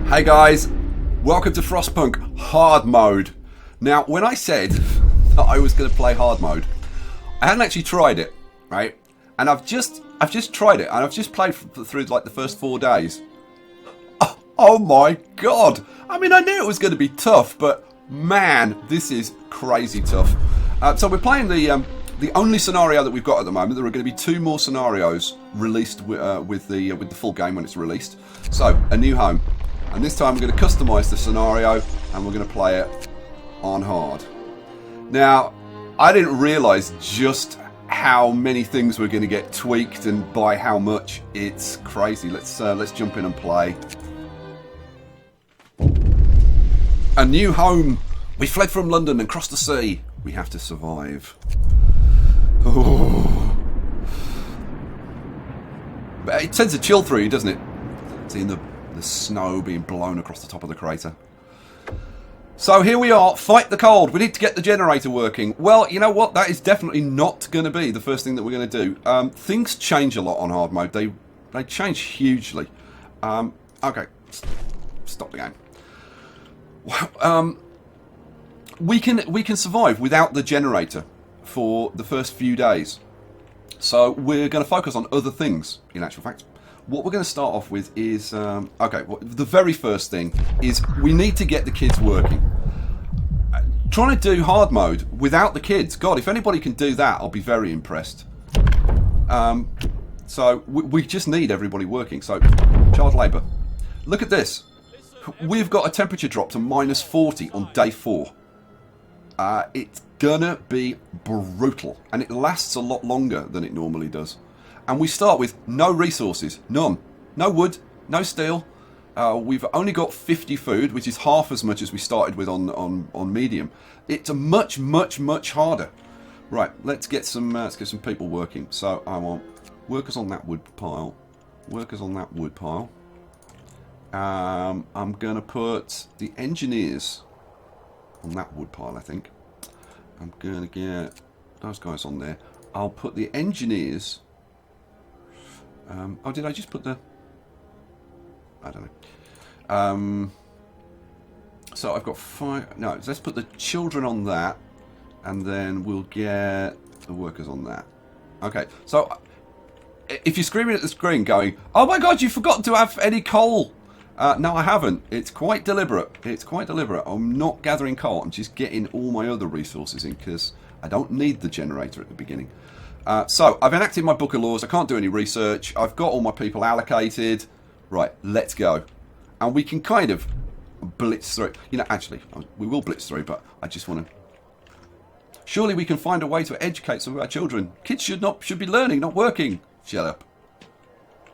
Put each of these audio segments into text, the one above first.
Hey guys, welcome to Frostpunk hard mode. Now, when I said that I was going to play hard mode, I hadn't actually tried it, right? And I've just tried it, and I've just played through like the first 4 days. Oh my god! I mean, I knew it was going to be tough, but man, this is crazy tough. So we're playing the only scenario that we've got at the moment. There are going to be 2 more scenarios released with the full game when it's released. So, a new home. And this time we're going to customise the scenario and we're going to play it on hard. Now, I didn't realise just how many things were going to get tweaked and by how much. It's crazy. Let's jump in and play. A new home. We fled from London and crossed the sea. We have to survive. Oh. But it sends a chill through you, doesn't it? Seeing the snow being blown across the top of the crater. So here we are, fight the cold. We need to get the generator working. Well, you know what? That is definitely not going to be the first thing that we're going to do. Things change a lot on hard mode. They change hugely. Okay, stop the game. We can survive without the generator for the first few days. So we're going to focus on other things, in actual fact. What we're going to start off with is, the very first thing is we need to get the kids working. Trying to do hard mode without the kids, God, if anybody can do that, I'll be very impressed. So we just need everybody working. So, child labour. Look at this. We've got a temperature drop to minus 40 on day 4. It's gonna be brutal, and it lasts a lot longer than it normally does. And we start with no resources, none. No wood, no steel. We've only got 50 food, which is half as much as we started with on medium. It's a much harder. Right, let's get some people working. So I want workers on that wood pile. Workers on that wood pile. I'm gonna put the engineers on that wood pile. I think I'm gonna get those guys on there. I'll put the engineers. Oh, did I just put the... I don't know. So I've got 5... No, let's put the children on that, and then we'll get the workers on that. Okay, so if you're screaming at the screen going, oh my god, you forgot to have any coal! No, I haven't. It's quite deliberate. It's quite deliberate. I'm not gathering coal. I'm just getting all my other resources in, because I don't need the generator at the beginning. So, I've enacted my book of laws. I can't do any research. I've got all my people allocated. Right, let's go. And we can kind of blitz through. You know, actually, we will blitz through, but I just want to... Surely we can find a way to educate some of our children. Kids should be learning, not working. Shut up.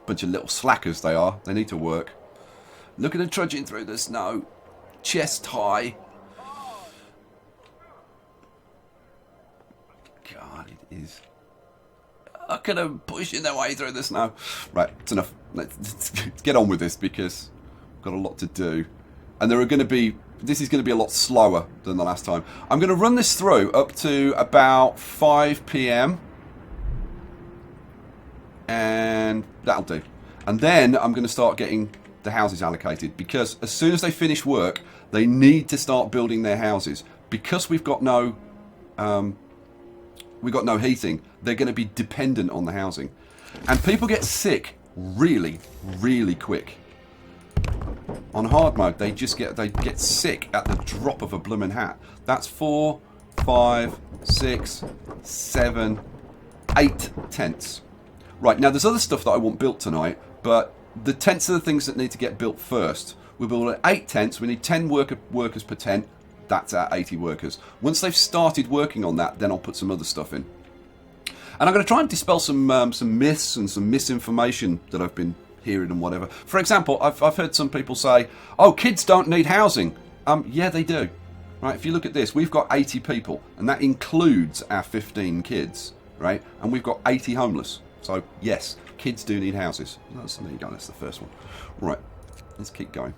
Bunch of little slackers they are. They need to work. Look at them trudging through the snow. Chest high. God, it is... Look at them pushing their way through the snow. Right, it's enough. Let's get on with this, because we've got a lot to do. And there are going to be... This is going to be a lot slower than the last time. I'm going to run this through up to about 5 PM. And that'll do. And then I'm going to start getting the houses allocated, because as soon as they finish work, they need to start building their houses. Because we've got no... we've got no heating, they're going to be dependent on the housing. And people get sick really, really quick. On hard mode, they get sick at the drop of a bloomin' hat. That's 4, 5, 6, 7, 8 tents. Right, now there's other stuff that I want built tonight, but the tents are the things that need to get built first. We're building 8 tents, we need 10 workers per tent. That's our 80 workers. Once they've started working on that, then I'll put some other stuff in. And I'm going to try and dispel some myths and some misinformation that I've been hearing and whatever. For example, I've heard some people say, oh, kids don't need housing. Yeah, they do. Right, if you look at this, we've got 80 people, and that includes our 15 kids, right? And we've got 80 homeless. So, yes, kids do need houses. There you go, that's the first one. Right, let's keep going.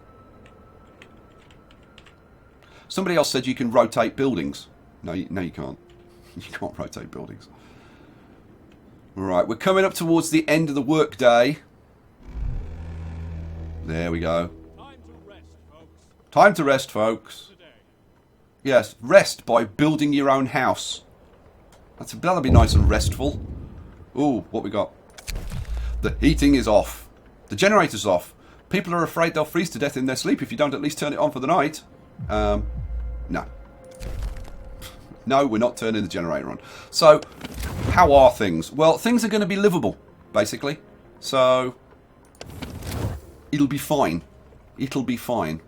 Somebody else said you can rotate buildings. No, you can't. You can't rotate buildings. Right, we're coming up towards the end of the work day. There we go. Time to rest, folks. Yes, rest by building your own house. That'll be nice and restful. Ooh, what we got? The heating is off. The generator's off. People are afraid they'll freeze to death in their sleep if you don't at least turn it on for the night. No. No, we're not turning the generator on. So, how are things? Well, things are going to be livable, basically. So, it'll be fine. It'll be fine.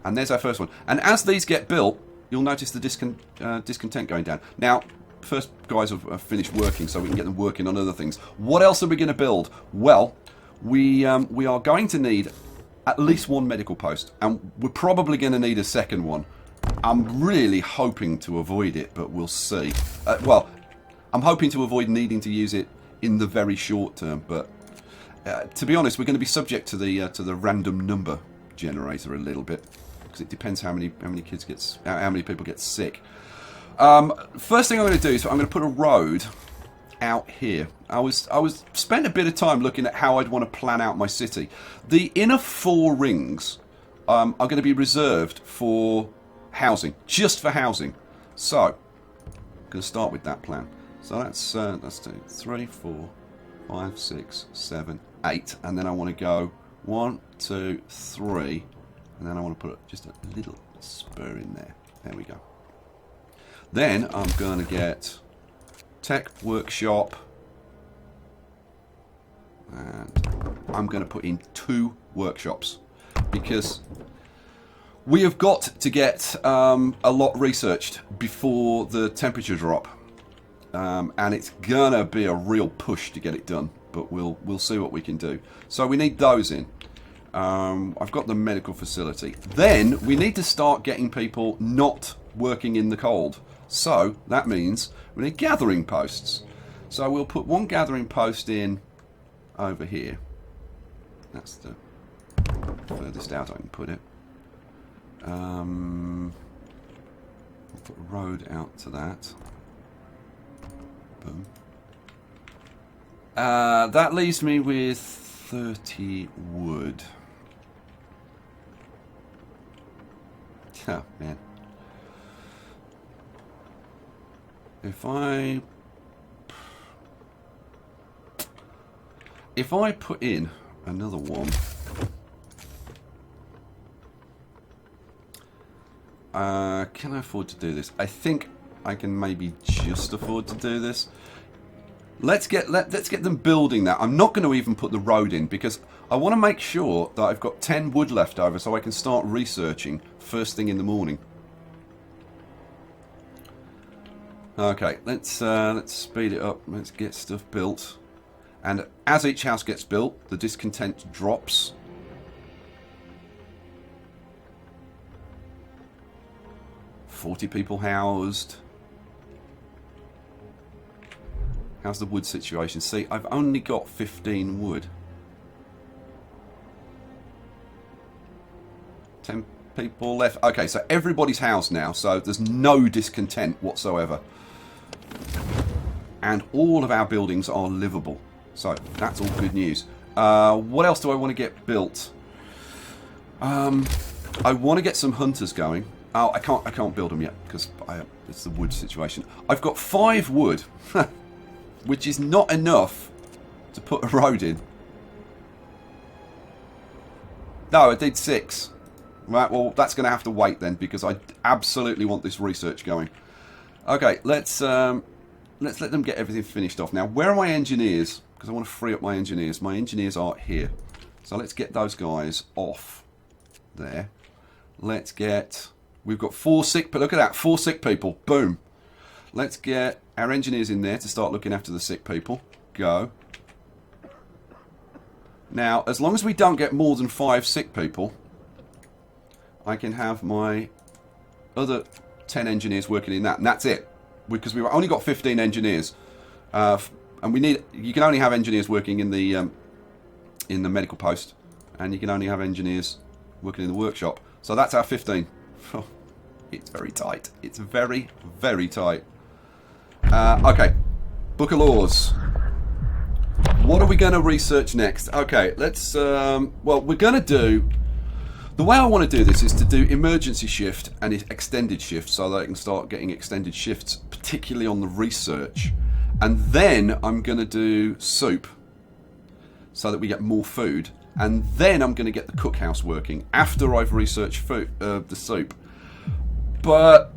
And there's our first one. And as these get built, you'll notice the discontent going down. Now, first guys have finished working, so we can get them working on other things. What else are we going to build? Well, we are going to need at least one medical post, and we're probably going to need a second one. I'm really hoping to avoid it, but we'll see. Well, I'm hoping to avoid needing to use it in the very short term, but to be honest, we're going to be subject to the random number generator a little bit, because it depends how many people get sick. First thing I'm going to do is I'm going to put a road out here. I was spent a bit of time looking at how I'd want to plan out my city. The inner 4 rings are going to be reserved for housing, just for housing. So I'm going to start with that plan. So let's do 3, 4, 5, 6, 7, 8, and then I want to go 1, 2, 3, and then I want to put just a little spur in there. There we go. Then I'm going to get tech workshop, and I'm going to put in 2 workshops, because we have got to get a lot researched before the temperature drop, and it's gonna be a real push to get it done, but we'll see what we can do. So we need those in. I've got the medical facility. Then we need to start getting people not working in the cold. So that means we need gathering posts. So we'll put 1 gathering post in over here. That's the furthest out I can put it. I'll put a road out to that. Boom. That leaves me with 30 wood. Oh, man. If I put in another one, can I afford to do this? I think I can maybe just afford to do this. Let's get them building that. I'm not going to even put the road in, because I want to make sure that I've got 10 wood left over, so I can start researching first thing in the morning. Okay, let's speed it up. Let's get stuff built, and as each house gets built, the discontent drops. $40 people housed. How's the wood situation? See, I've only got 15 wood. 10 people left. Okay, so everybody's housed now, so there's no discontent whatsoever. And all of our buildings are livable. So that's all good news. What else do I want to get built? I want to get some hunters going. Oh, I can't build them yet because it's the wood situation. I've got 5 wood, which is not enough to put a road in. No, I did 6. Right, well, that's going to have to wait then, because I absolutely want this research going. Okay, let's let them get everything finished off. Now, where are my engineers? Because I want to free up my engineers. My engineers are here. So let's get those guys off there. Let's get... We've got 4 sick... But look at that, 4 sick people. Boom. Let's get our engineers in there to start looking after the sick people. Go. Now, as long as we don't get more than 5 sick people, I can have my other 10 engineers working in that, and that's it. Because we've only got 15 engineers, and we need. You can only have engineers working in the medical post, and you can only have engineers working in the workshop. So that's our 15. Oh, it's very tight. It's very, very tight. Okay, Book of Laws. What are we going to research next? Okay, let's. Well, we're going to do The way I want to do this is to do emergency shift and extended shift so that I can start getting extended shifts, particularly on the research. And then I'm going to do soup so that we get more food. And then I'm going to get the cookhouse working after I've researched food, the soup. But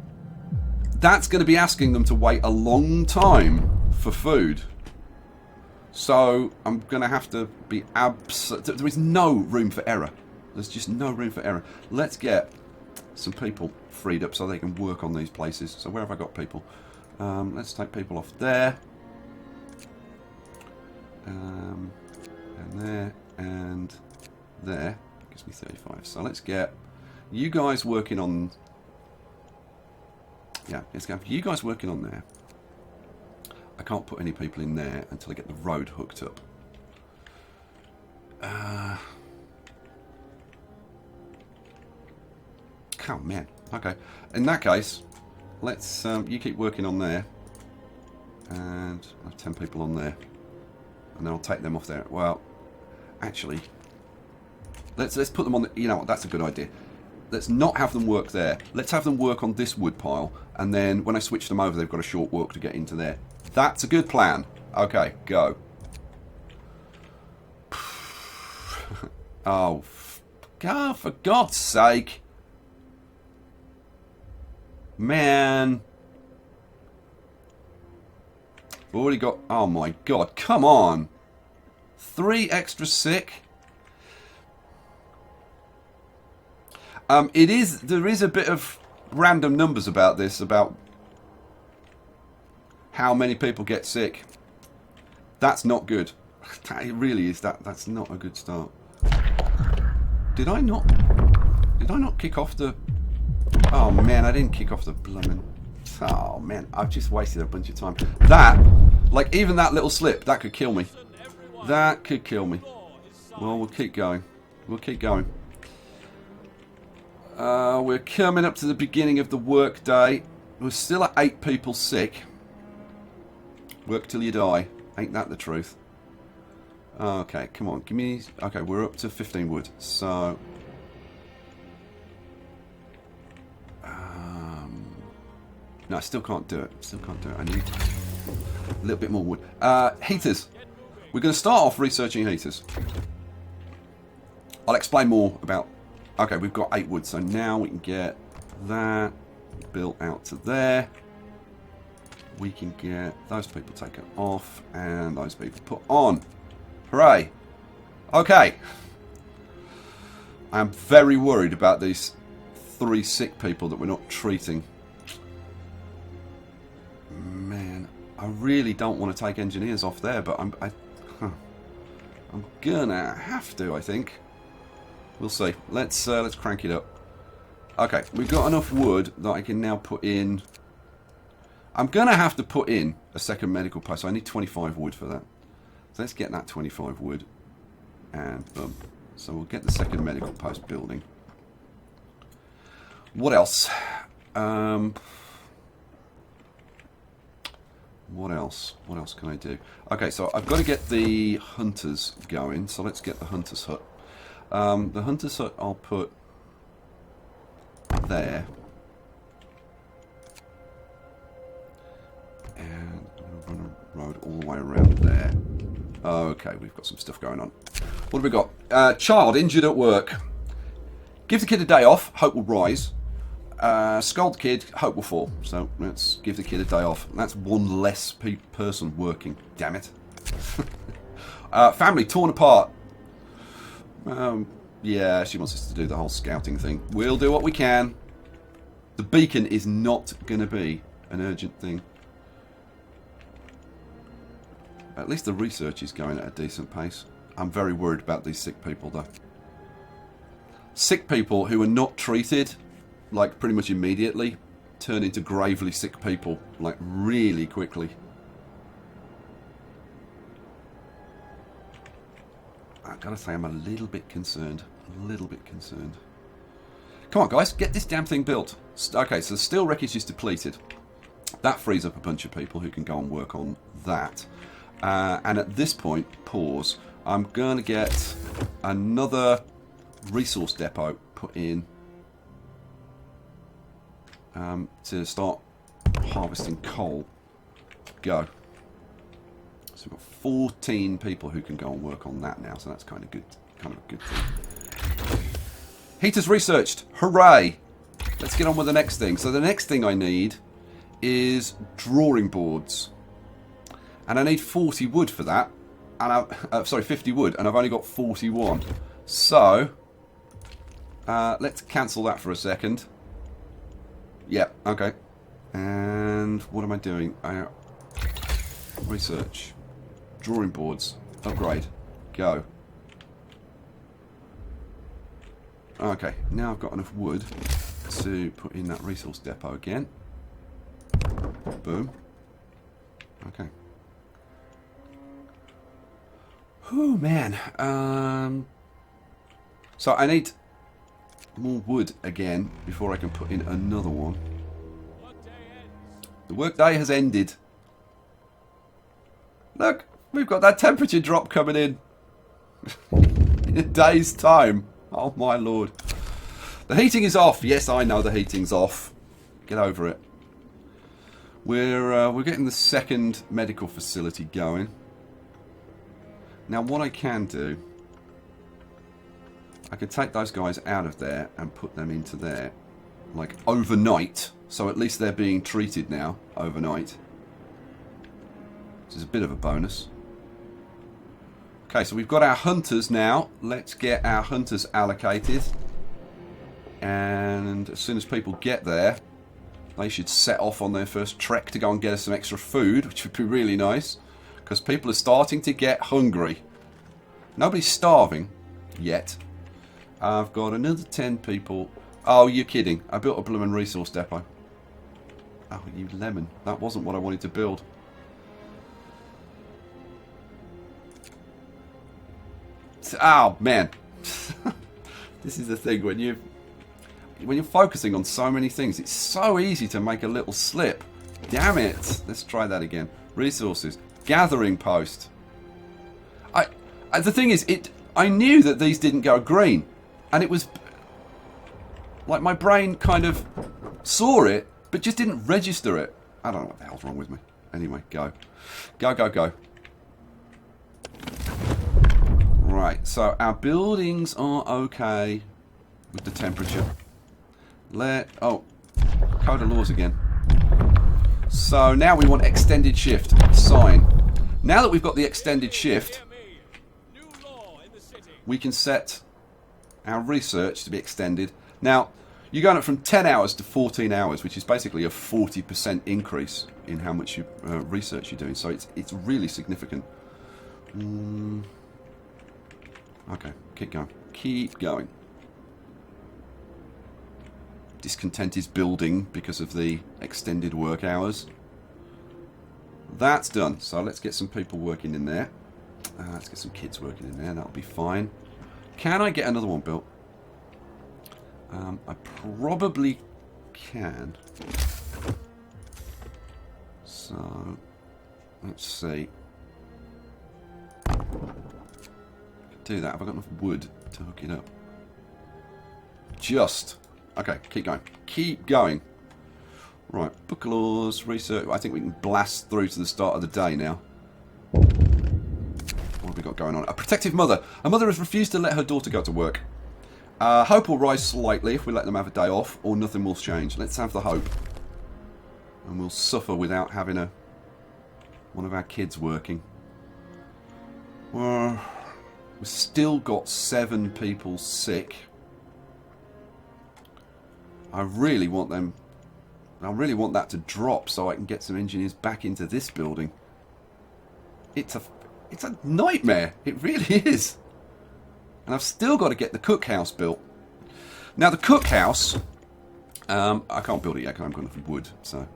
that's going to be asking them to wait a long time for food. So I'm going to have to be there is no room for error. There's just no room for error. Let's get some people freed up so they can work on these places. So where have I got people? Let's take people off there. And there and there. Gives me 35. So let's get you guys working on... Yeah, let's have you guys working on there. I can't put any people in there until I get the road hooked up. Oh man. Okay. In that case, let's you keep working on there, and I have 10 people on there, and then I'll take them off there. Well, actually, let's put them on the. You know what? That's a good idea. Let's not have them work there. Let's have them work on this wood pile, and then when I switch them over, they've got a short walk to get into there. That's a good plan. Okay, go. Oh, God, for God's sake. Man. Already got... Oh, my God. Come on. 3 extra sick. There is a bit of random numbers about this, about how many people get sick. That's not good. It really is. That's not a good start. Did I not kick off the... Oh man, I didn't kick off the blooming... Oh man, I've just wasted a bunch of time. That, like even that little slip, that could kill me. That could kill me. Well, we'll keep going. We'll keep going. We're coming up to the beginning of the work day. We're still at 8 people sick. Work till you die. Ain't that the truth? Okay, come on, give me... Okay, we're up to 15 wood, so... No, I still can't do it. Still can't do it. I need a little bit more wood. Heaters. We're going to start off researching heaters. I'll explain more about... Okay, we've got 8 wood, so now we can get that built out to there. We can get those people taken off and those people put on. Hooray. Okay. I'm very worried about these 3 sick people that we're not treating. Man, I really don't want to take engineers off there, but I'm gonna have to, I think. We'll see. Let's crank it up. Okay, we've got enough wood that I can now put in. I'm gonna have to put in a second medical post. So I need 25 wood for that. So let's get that 25 wood, and boom. So we'll get the second medical post building. What else? What else? What else can I do? Okay, so I've got to get the hunters going. So let's get the hunter's hut. The hunter's hut I'll put there. And I'm going to run a road all the way around there. Okay, we've got some stuff going on. What have we got? Child injured at work. Give the kid a day off, hope will rise. Scold the kid, hope will fall. So let's give the kid a day off. That's one less person working. Damn it. Family torn apart. Yeah, she wants us to do the whole scouting thing. We'll do what we can. The beacon is not going to be an urgent thing. At least the research is going at a decent pace. I'm very worried about these sick people, though. Sick people who are not treated, like, pretty much immediately, turn into gravely sick people, like, really quickly. I've got to say, I'm a little bit concerned. A little bit concerned. Come on, guys, get this damn thing built. Okay, so the steel wreckage is depleted. That frees up a bunch of people who can go and work on that. And at this point, pause. I'm going to get another resource depot put in to start harvesting coal. Go. So we've got 14 people who can go and work on that now, so that's kind of good, kind of a good thing. Heaters researched. Hooray! Let's get on with the next thing. So the next thing I need is drawing boards. And I need 40 wood for that. And sorry, 50 wood, and I've only got 41. So let's cancel that for a second. Yeah, okay. And what am I doing? Research. Drawing boards. Upgrade. Go. Okay, now I've got enough wood to put in that resource depot again. Boom. Okay. Oh man. So I need more wood again before I can put in another one. The workday has ended. Look, we've got that temperature drop coming in. In a day's time. Oh my lord. The heating is off. Yes, I know the heating's off. Get over it. We're getting the second medical facility going. Now what I can do, I can take those guys out of there and put them into there, like overnight, so at least they're being treated now overnight. This is a bit of a bonus. Okay, so we've got our hunters now. Let's get our hunters allocated. And as soon as people get there, they should set off on their first trek to go and get us some extra food, which would be really nice. Because people are starting to get hungry. Nobody's starving yet. I've got another 10 people. Oh, you're kidding. I built a blooming resource depot. Oh, you lemon. That wasn't what I wanted to build. Oh, man. This is the thing. When you're focusing on so many things, it's so easy to make a little slip. Damn it. Let's try that again. Resources. Gathering post. The thing is, I knew that these didn't go green, and it was like my brain kind of saw it, but just didn't register it. I don't know what the hell's wrong with me. Anyway, go. Go, go, go. Right, so our buildings are okay with the temperature. Oh, code of laws again. So now we want extended shift. Sign. Now that we've got the extended shift, we can set our research to be extended. Now, you're going up from 10 hours to 14 hours, which is basically a 40% increase in how much research you're doing. So it's really significant. Okay, keep going. Keep going. Discontent is building because of the extended work hours. That's done. So let's get some people working in there. Let's get some kids working in there. That'll be fine. Can I get another one built? I probably can. So let's see. Do that. Have I got enough wood to hook it up? Just. Okay, keep going. Keep going. Right, book laws, research. I think we can blast through to the start of the day now. What have we got going on? A protective mother. A mother has refused to let her daughter go to work. Hope will rise slightly if we let them have a day off, or nothing will change. Let's have the hope. And we'll suffer without having one of our kids working. Well, we've still got 7 people sick. I really want that to drop so I can get some engineers back into this building. It's a nightmare. It really is. And I've still got to get the cookhouse built. Now the cookhouse, I can't build it yet because I haven't got enough wood. So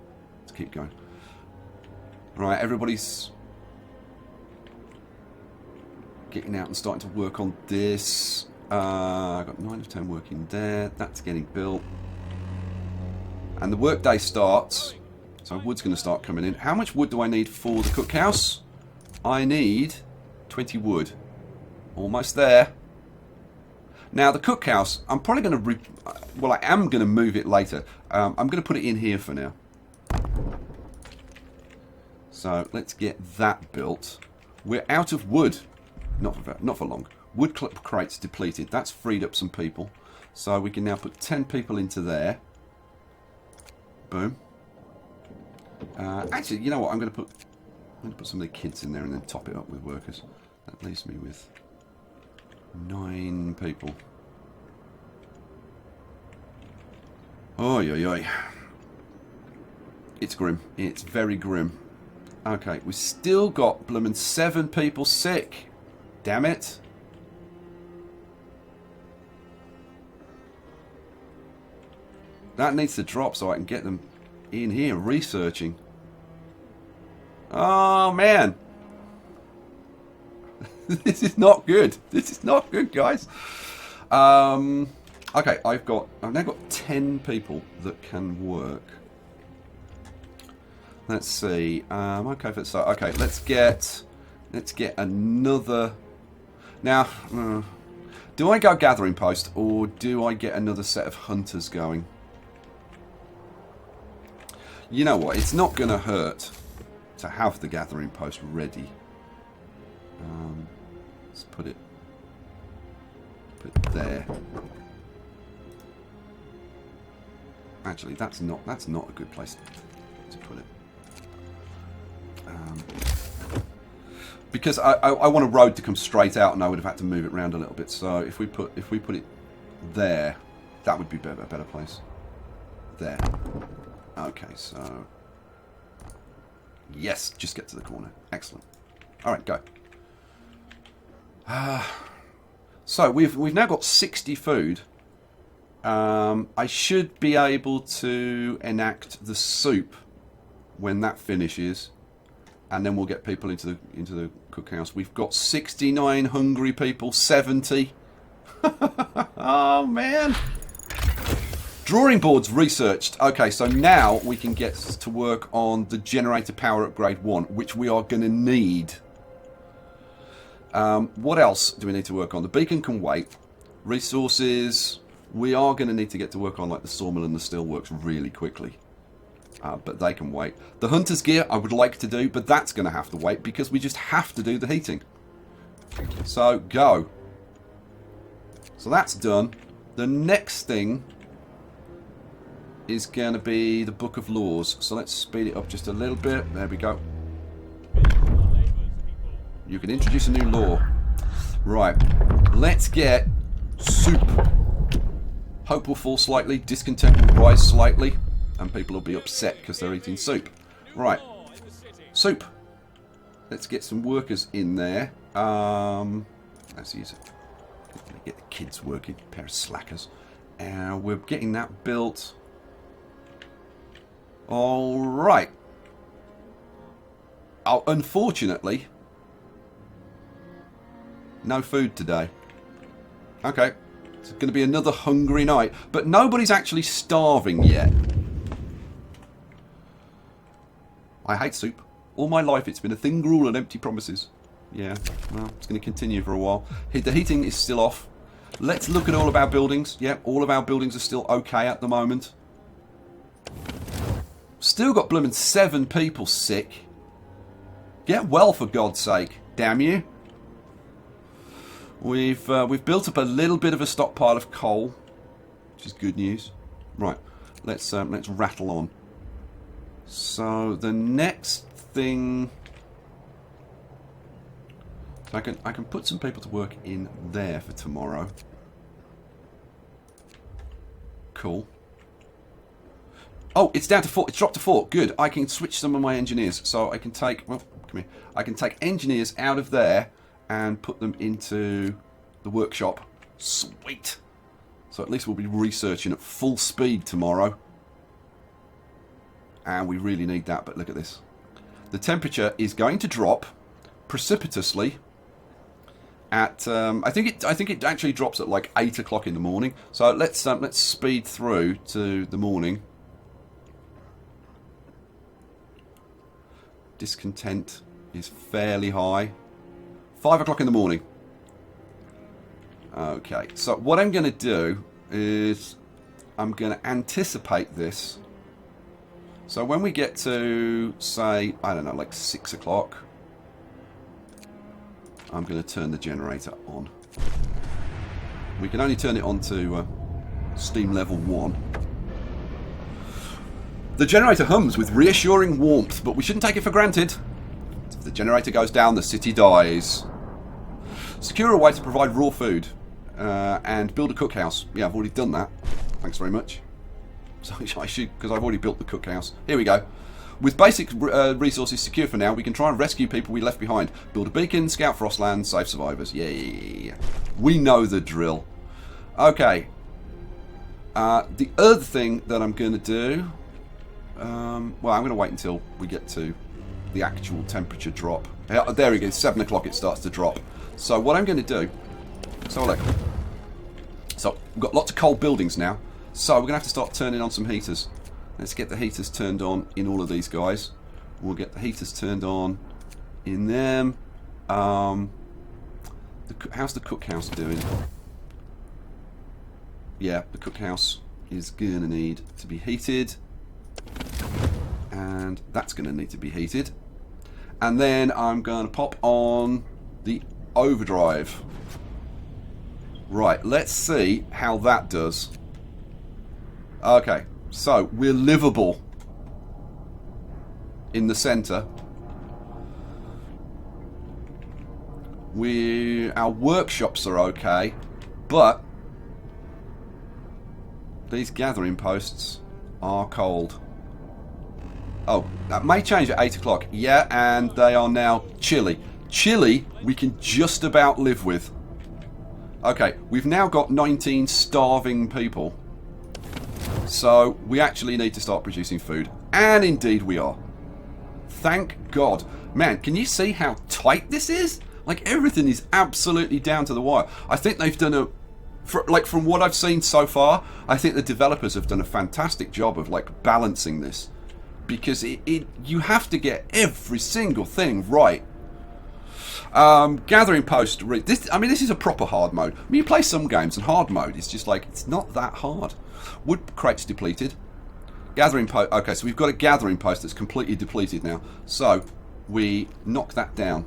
let's keep going. Right, everybody's getting out and starting to work on this. I've got 9 of 10 working there. That's getting built. And the workday starts, so wood's going to start coming in. How much wood do I need for the cookhouse? I need 20 wood. Almost there. Now the cookhouse, I'm probably going to, well, I am going to move it later. I'm going to put it in here for now. So let's get that built. We're out of wood. Not for long. Wood crates depleted. That's freed up some people. So we can now put 10 people into there. Boom. Actually, you know what? I'm going to put some of the kids in there and then top it up with workers. That leaves me with 9 people. Oi, oi, oi. It's grim. It's very grim. Okay, we've still got bloomin' 7 people sick. Damn it. That needs to drop so I can get them in here researching. Oh, man. This is not good. This is not good, guys. Okay, I've now got 10 people that can work. Let's see. Okay, let's get another. Now, do I go gathering post or do I get another set of hunters going? You know what? It's not going to hurt to have the gathering post ready. Let's put it there. Actually, that's not a good place to put it. Because I want a road to come straight out, and I would have had to move it around a little bit. So if we put it there, that would be a better place. There. Okay, so yes, just get to the corner. Excellent. All right, go. So we've now got 60 food. I should be able to enact the soup when that finishes, and then we'll get people into the cookhouse. We've got 69 hungry people, 70. Oh man! Drawing boards researched. Okay, so now we can get to work on the generator power upgrade 1, which we are going to need. What else do we need to work on? The beacon can wait. Resources. We are going to need to get to work on like the sawmill and the steelworks really quickly. But they can wait. The hunter's gear I would like to do, but that's going to have to wait because we just have to do the heating. So, go. So that's done. The next thing is going to be the Book of Laws. So let's speed it up just a little bit. There we go. You can introduce a new law. Right. Let's get soup. Hope will fall slightly. Discontent will rise slightly. And people will be upset because they're eating soup. Right. Soup. Let's get some workers in there. Let's use it. Get the kids working. A pair of slackers. We're getting that built. Alright. Oh, unfortunately, no food today. Okay. It's going to be another hungry night. But nobody's actually starving yet. I hate soup. All my life it's been a thin gruel and empty promises. Yeah, well, it's going to continue for a while. The heating is still off. Let's look at all of our buildings. Yeah, all of our buildings are still okay at the moment. Still got blooming 7 people sick. Get well, for God's sake. Damn you. We've built up a little bit of a stockpile of coal, which is good news. Right, let's rattle on. So the next thing, so I can put some people to work in there for tomorrow. Cool. Oh, it's down to 4. It's dropped to 4. Good. I can switch some of my engineers, so I can take. Well, come here. I can take engineers out of there and put them into the workshop. Sweet. So at least we'll be researching at full speed tomorrow. And we really need that, but look at this. The temperature is going to drop precipitously at I think it actually drops at like 8 o'clock in the morning. So let's speed through to the morning. Discontent is fairly high. 5 o'clock in the morning. Okay, so what I'm going to do is I'm going to anticipate this. So when we get to, say, I don't know, like 6 o'clock, I'm going to turn the generator on. We can only turn it on to steam level 1. The generator hums with reassuring warmth, but we shouldn't take it for granted. If the generator goes down, the city dies. Secure a way to provide raw food and build a cookhouse. Yeah, I've already done that. Thanks very much. So I should, because I've already built the cookhouse. Here we go. With basic resources secure for now, we can try and rescue people we left behind. Build a beacon, scout Frostland, save survivors. Yeah. We know the drill. Okay. The other thing that I'm going to do... well, I'm going to wait until we get to the actual temperature drop. There we go. 7 o'clock it starts to drop. So what I'm going to do... So look. So we've got lots of cold buildings now. So we're going to have to start turning on some heaters. Let's get the heaters turned on in all of these guys. We'll get the heaters turned on in them. How's the cookhouse doing? Yeah, the cookhouse is going to need to be heated. And that's going to need to be heated. And then I'm going to pop on the overdrive. Right, let's see how that does. Okay, so we're livable in the center. Our workshops are okay, but these gathering posts are cold. Oh, that may change at 8 o'clock. Yeah, and they are now chilly. Chilly, we can just about live with. Okay, we've now got 19 starving people. So we actually need to start producing food. And indeed we are. Thank God. Man, can you see how tight this is? Like, everything is absolutely down to the wire. I think they've done from what I've seen so far, I think the developers have done a fantastic job of, like, balancing this. Because you have to get every single thing right. Gathering post. This is a proper hard mode. I mean, you play some games and hard mode is just like, it's not that hard. Wood crates depleted. Gathering post. Okay, so we've got a gathering post that's completely depleted now. So we knock that down.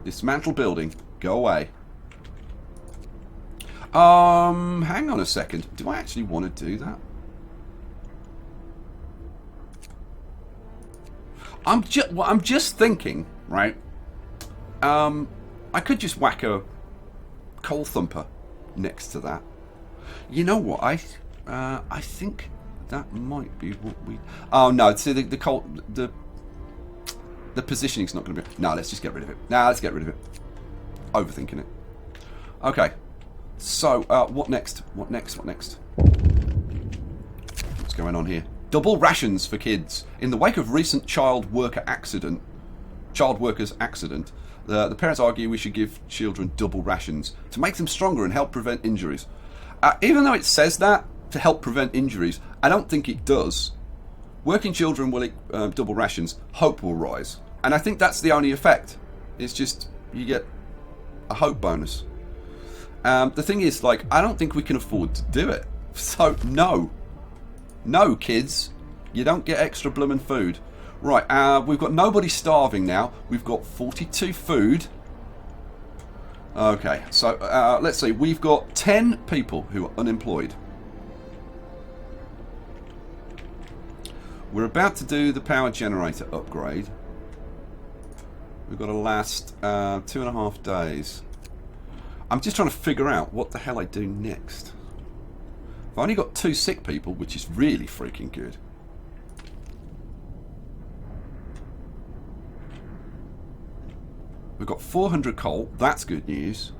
Dismantle building. Go away. Hang on a second. Do I actually want to do that? I'm just thinking, right? I could just whack a coal thumper next to that. You know what? I think that might be what we. Oh no! See the positioning's not going to be. No, let's just get rid of it. No, let's get rid of it. Overthinking it. Okay. So what next? What next? What next? What's going on here? Double rations for kids. In the wake of recent child workers' accident, the parents argue we should give children double rations to make them stronger and help prevent injuries. Even though it says that, to help prevent injuries, I don't think it does. Working children will double rations, hope will rise. And I think that's the only effect. It's just, you get a hope bonus. The thing is, like, I don't think we can afford to do it. So, no. No, kids. You don't get extra bloomin' food. Right, we've got nobody starving now. We've got 42 food. Okay, so let's see. We've got 10 people who are unemployed. We're about to do the power generator upgrade. We've got to last 2.5 days. I'm just trying to figure out what the hell I do next. I've only got 2 sick people, which is really freaking good. We've got 400 coal. That's good news.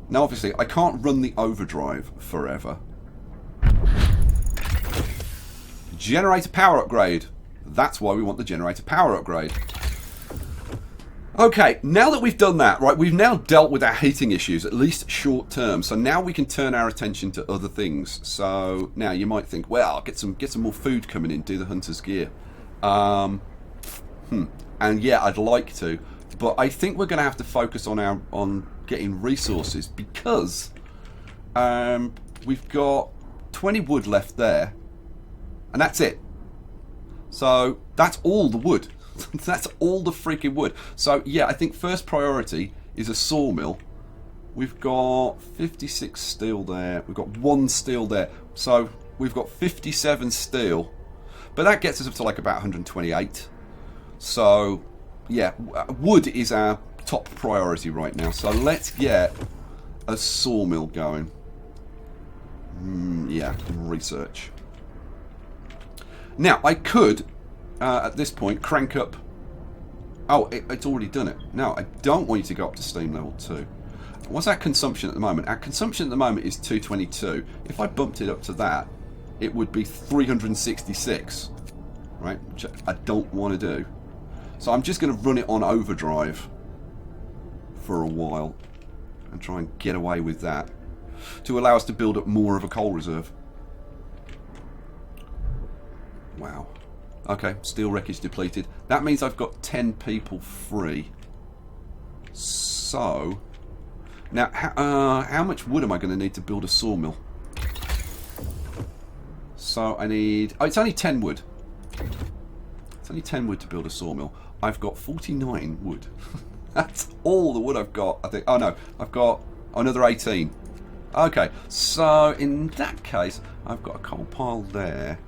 Now, obviously, I can't run the overdrive forever. Generator power upgrade. That's why we want the generator power upgrade. Okay, now that we've done that, right, we've now dealt with our heating issues, at least short term. So now we can turn our attention to other things. So now you might think, well, get some more food coming in, do the hunter's gear. And yeah, I'd like to, But I think we're going to have to focus on getting resources because we've got 20 wood left there, and that's it. So that's all the wood. That's all the freaking wood. So yeah, I think first priority is a sawmill. We've got 56 steel there. We've got 1 steel there. So we've got 57 steel. But that gets us up to like about 128. So yeah, wood is our top priority right now. So let's get a sawmill going. Yeah, research. Now, I could, at this point, crank up... Oh, it's already done it. No, I don't want you to go up to steam level 2. What's our consumption at the moment? Our consumption at the moment is 222. If I bumped it up to that, it would be 366. Right? Which I don't want to do. So I'm just going to run it on overdrive for a while and try and get away with that to allow us to build up more of a coal reserve. Wow. Okay, steel wreckage depleted. That means I've got 10 people free. So, now how much wood am I going to need to build a sawmill? So I need... Oh, it's only 10 wood. It's only 10 wood to build a sawmill. I've got 49 wood. That's all the wood I've got, I think. Oh no, I've got another 18. Okay, so in that case, I've got a coal pile there.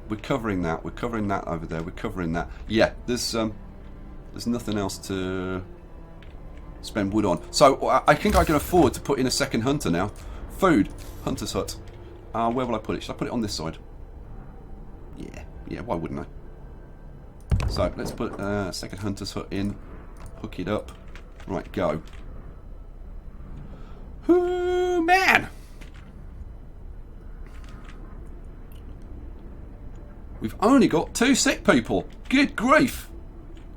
We're covering that. We're covering that over there. We're covering that. Yeah, there's nothing else to spend wood on. So I think I can afford to put in a second hunter now. Food, hunter's hut. Where will I put it? Should I put it on this side? Yeah. Why wouldn't I? So let's put a second hunter's hut in. Hook it up. Right, go. Ooh, man! We've only got 2 sick people. Good grief.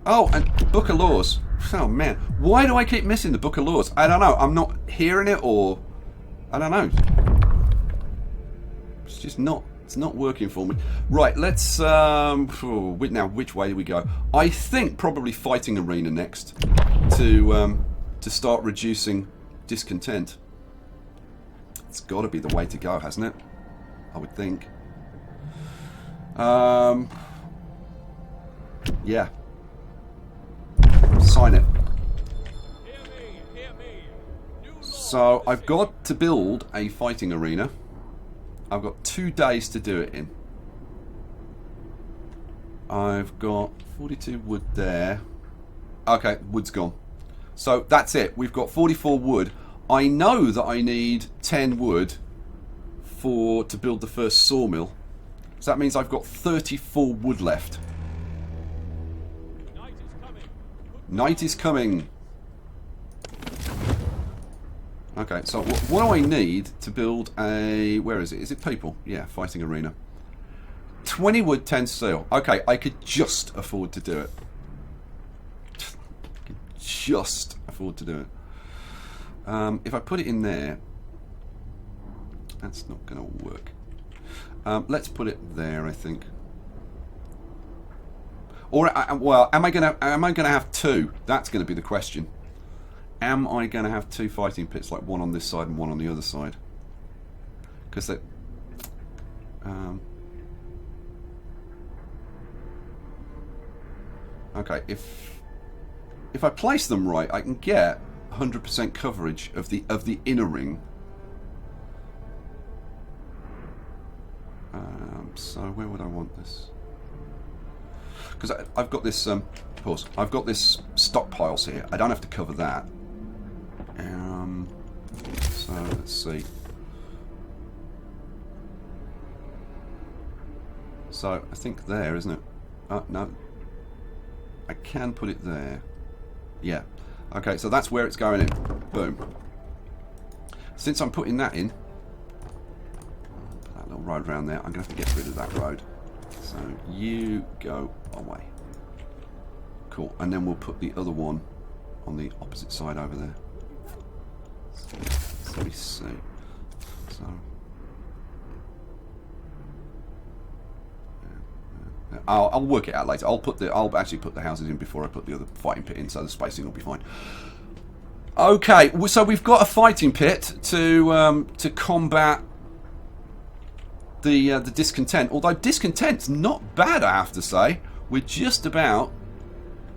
Oh, and Book of Laws. Oh, man. Why do I keep missing the Book of Laws? I don't know. I'm not hearing it, or... I don't know. It's just not... It's not working for me. Right, let's... now, which way do we go? I think probably fighting arena next. To start reducing discontent. It's got to be the way to go, hasn't it? I would think. Yeah. Sign it. So I've got to build a fighting arena. I've got 2 days to do it in. I've got 42 wood there. Okay, wood's gone. So that's it. We've got 44 wood. I know that I need 10 wood to build the first sawmill. So that means I've got 34 wood left. Night is coming. Okay, so what do I need to build a... Where is it? Is it people? Yeah, fighting arena. 20 wood, 10 steel. Okay, I could just afford to do it. Just afford to do it. If I put it in there, that's not going to work. Let's put it there, I think. Or, well, am I going to have 2? That's going to be the question. Am I going to have 2 fighting pits, like one on this side and one on the other side? Because they... okay, if I place them right, I can get 100% coverage of the inner ring. So where would I want this? Because I've got this. Pause. I've got this stockpiles here. I don't have to cover that. So let's see. So I think there, isn't it? No. I can put it there. Yeah. Okay, so that's where it's going in. Boom. Since I'm putting that in, put that little road around there, I'm going to have to get rid of that road. So you go away. Cool. And then we'll put the other one on the opposite side over there. So let me see. So I'll work it out later. I'll actually put the houses in before I put the other fighting pit in, so the spacing will be fine. Okay, so we've got a fighting pit to combat the discontent. Although discontent's not bad, I have to say. We're just about.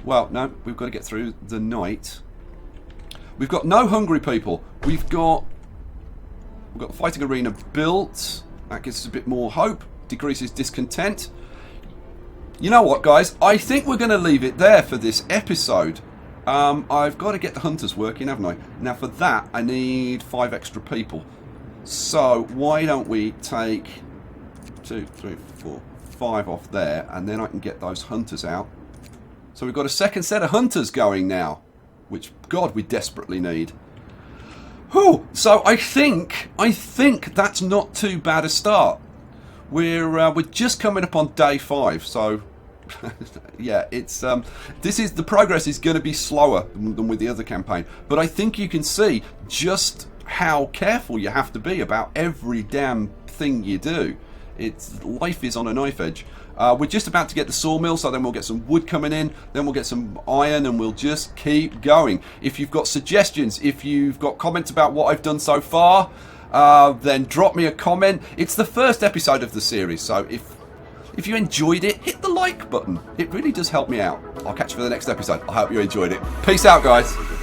Well, no, we've got to get through the night. We've got no hungry people. We've got the fighting arena built. That gives us a bit more hope. Decreases discontent. You know what, guys? I think we're going to leave it there for this episode. I've got to get the hunters working, haven't I? Now, for that, I need 5 extra people. So, why don't we take 2, 3, 4, 5 off there, and then I can get those hunters out. So we've got a second set of hunters going now, which, God, we desperately need. Whew. So I think that's not too bad a start. We're just coming up on day 5, so yeah, it's the progress is going to be slower than with the other campaign, but I think you can see just how careful you have to be about every damn thing you do. Life is on a knife edge. We're just about to get the sawmill, so then we'll get some wood coming in, then we'll get some iron, and we'll just keep going. If you've got suggestions, if you've got comments about what I've done so far, then drop me a comment. It's the first episode of the series, so if you enjoyed it, hit the like button. It really does help me out. I'll catch you for the next episode. I hope you enjoyed it. Peace out, guys.